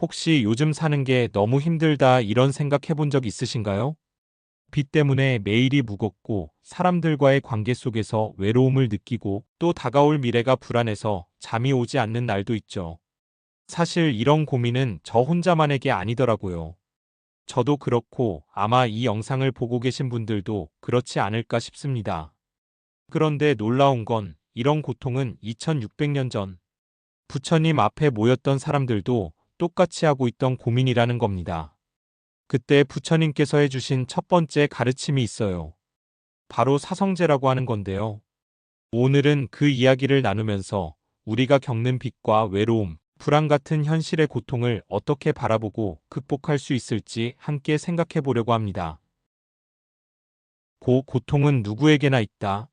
혹시 요즘 사는 게 너무 힘들다 이런 생각 해본 적 있으신가요? 빚 때문에 매일이 무겁고 사람들과의 관계 속에서 외로움을 느끼고 또 다가올 미래가 불안해서 잠이 오지 않는 날도 있죠. 사실 이런 고민은 저 혼자만의 게 아니더라고요. 저도 그렇고 아마 이 영상을 보고 계신 분들도 그렇지 않을까 싶습니다. 그런데 놀라운 건 이런 고통은 2600년 전 부처님 앞에 모였던 사람들도 똑같이 하고 있던 고민이라는 겁니다. 그때 부처님께서 해주신 첫 번째 가르침이 있어요. 바로 사성제라고 하는 건데요. 오늘은 그 이야기를 나누면서 우리가 겪는 빚과 외로움, 불안 같은 현실의 고통을 어떻게 바라보고 극복할 수 있을지 함께 생각해 보려고 합니다. 고통은 누구에게나 있다.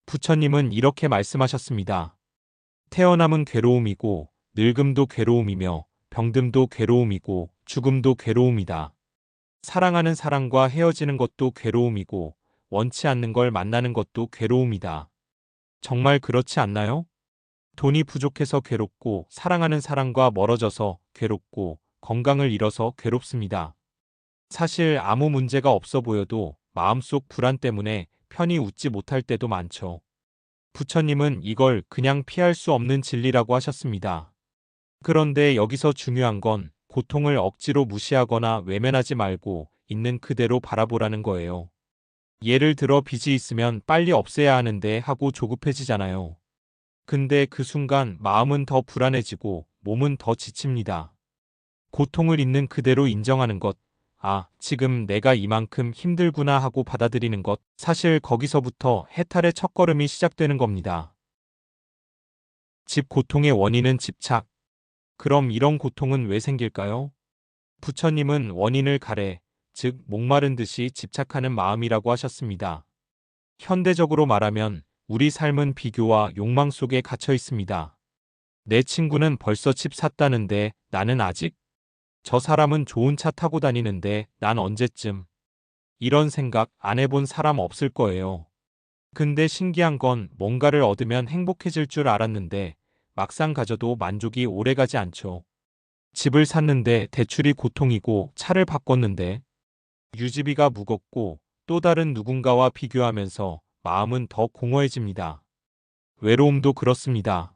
부처님은 이렇게 말씀하셨습니다. 태어남은 괴로움이고, 늙음도 괴로움이며, 병듦도 괴로움이고, 죽음도 괴로움이다. 사랑하는 사람과 헤어지는 것도 괴로움이고, 원치 않는 걸 만나는 것도 괴로움이다. 정말 그렇지 않나요? 돈이 부족해서 괴롭고, 사랑하는 사람과 멀어져서 괴롭고, 건강을 잃어서 괴롭습니다. 사실 아무 문제가 없어 보여도 마음속 불안 때문에 편히 웃지 못할 때도 많죠. 부처님은 이걸 그냥 피할 수 없는 진리라고 하셨습니다. 그런데 여기서 중요한 건 고통을 억지로 무시하거나 외면하지 말고 있는 그대로 바라보라는 거예요. 예를 들어 빚이 있으면 빨리 없애야 하는데 하고 조급해지잖아요. 근데 그 순간 마음은 더 불안해지고 몸은 더 지칩니다. 고통을 있는 그대로 인정하는 것, 아, 지금 내가 이만큼 힘들구나 하고 받아들이는 것, 사실 거기서부터 해탈의 첫걸음이 시작되는 겁니다. 집 고통의 원인은 집착. 그럼 이런 고통은 왜 생길까요? 부처님은 원인을 가래, 즉 목마른 듯이 집착하는 마음이라고 하셨습니다. 현대적으로 말하면 우리 삶은 비교와 욕망 속에 갇혀 있습니다. 내 친구는 벌써 집 샀다는데 나는 아직, 저 사람은 좋은 차 타고 다니는데 난 언제쯤, 이런 생각 안 해본 사람 없을 거예요. 근데 신기한 건 뭔가를 얻으면 행복해질 줄 알았는데 막상 가져도 만족이 오래가지 않죠. 집을 샀는데 대출이 고통이고 차를 바꿨는데 유지비가 무겁고 또 다른 누군가와 비교하면서 마음은 더 공허해집니다. 외로움도 그렇습니다.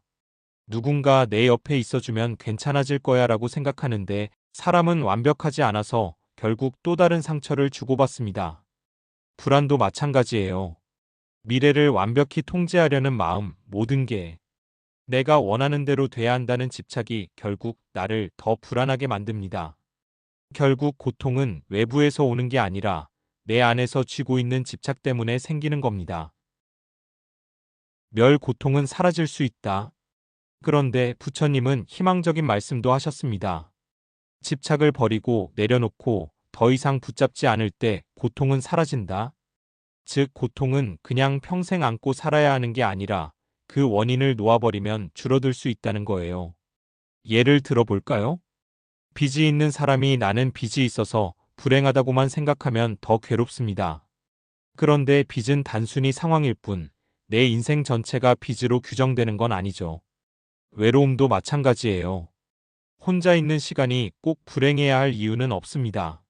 누군가 내 옆에 있어주면 괜찮아질 거야 라고 생각하는데 사람은 완벽하지 않아서 결국 또 다른 상처를 주고받습니다. 불안도 마찬가지예요. 미래를 완벽히 통제하려는 마음, 모든 게 내가 원하는 대로 돼야 한다는 집착이 결국 나를 더 불안하게 만듭니다. 결국 고통은 외부에서 오는 게 아니라 내 안에서 쥐고 있는 집착 때문에 생기는 겁니다. 고통은 사라질 수 있다. 그런데 부처님은 희망적인 말씀도 하셨습니다. 집착을 버리고 내려놓고 더 이상 붙잡지 않을 때 고통은 사라진다. 즉, 고통은 그냥 평생 안고 살아야 하는 게 아니라 그 원인을 놓아버리면 줄어들 수 있다는 거예요. 예를 들어 볼까요? 빚이 있는 사람이 나는 빚이 있어서 불행하다고만 생각하면 더 괴롭습니다. 그런데 빚은 단순히 상황일 뿐, 내 인생 전체가 빚으로 규정되는 건 아니죠. 외로움도 마찬가지예요. 혼자 있는 시간이 꼭 불행해야 할 이유는 없습니다.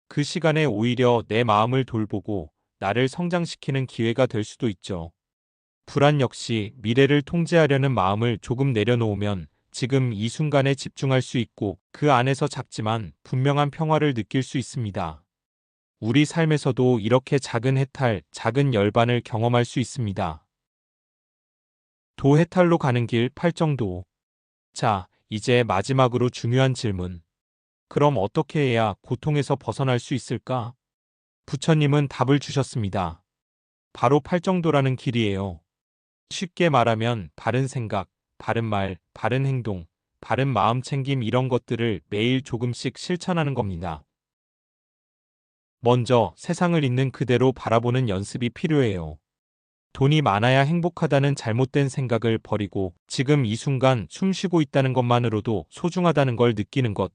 그 시간에 오히려 내 마음을 돌보고 나를 성장시키는 기회가 될 수도 있죠. 불안 역시 미래를 통제하려는 마음을 조금 내려놓으면 지금 이 순간에 집중할 수 있고 그 안에서 작지만 분명한 평화를 느낄 수 있습니다. 우리 삶에서도 이렇게 작은 해탈, 작은 열반을 경험할 수 있습니다. 도해탈로 가는 길 팔정도. 자, 이제 마지막으로 중요한 질문. 그럼 어떻게 해야 고통에서 벗어날 수 있을까? 부처님은 답을 주셨습니다. 바로 팔정도라는 길이에요. 쉽게 말하면 바른 생각, 바른 말, 바른 행동, 바른 마음 챙김 이런 것들을 매일 조금씩 실천하는 겁니다. 먼저 세상을 있는 그대로 바라보는 연습이 필요해요. 돈이 많아야 행복하다는 잘못된 생각을 버리고 지금 이 순간 숨 쉬고 있다는 것만으로도 소중하다는 걸 느끼는 것.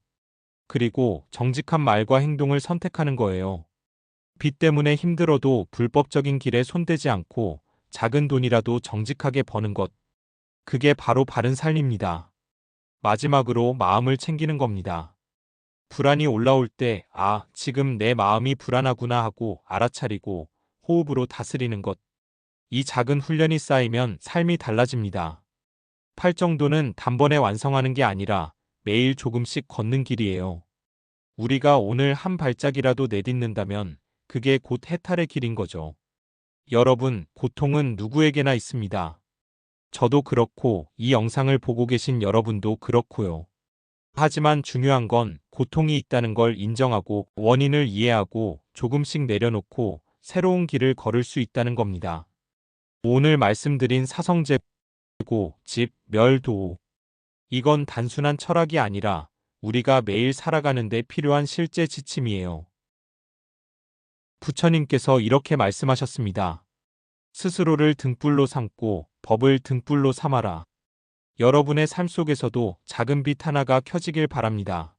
그리고 정직한 말과 행동을 선택하는 거예요. 빚 때문에 힘들어도 불법적인 길에 손대지 않고 작은 돈이라도 정직하게 버는 것. 그게 바로 바른 삶입니다. 마지막으로 마음을 챙기는 겁니다. 불안이 올라올 때, 지금 내 마음이 불안하구나 하고 알아차리고 호흡으로 다스리는 것. 이 작은 훈련이 쌓이면 삶이 달라집니다. 팔정도는 단번에 완성하는 게 아니라 매일 조금씩 걷는 길이에요. 우리가 오늘 한 발짝이라도 내딛는다면 그게 곧 해탈의 길인 거죠. 여러분, 고통은 누구에게나 있습니다. 저도 그렇고 이 영상을 보고 계신 여러분도 그렇고요. 하지만 중요한 건 고통이 있다는 걸 인정하고 원인을 이해하고 조금씩 내려놓고 새로운 길을 걸을 수 있다는 겁니다. 오늘 말씀드린 사성제고, 집, 멸, 도. 이건 단순한 철학이 아니라 우리가 매일 살아가는 데 필요한 실제 지침이에요. 부처님께서 이렇게 말씀하셨습니다. 스스로를 등불로 삼고 법을 등불로 삼아라. 여러분의 삶 속에서도 작은 빛 하나가 켜지길 바랍니다.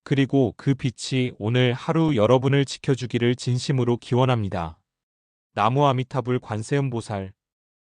그리고 그 빛이 오늘 하루 여러분을 지켜주기를 진심으로 기원합니다. 나무 아미타불 관세음보살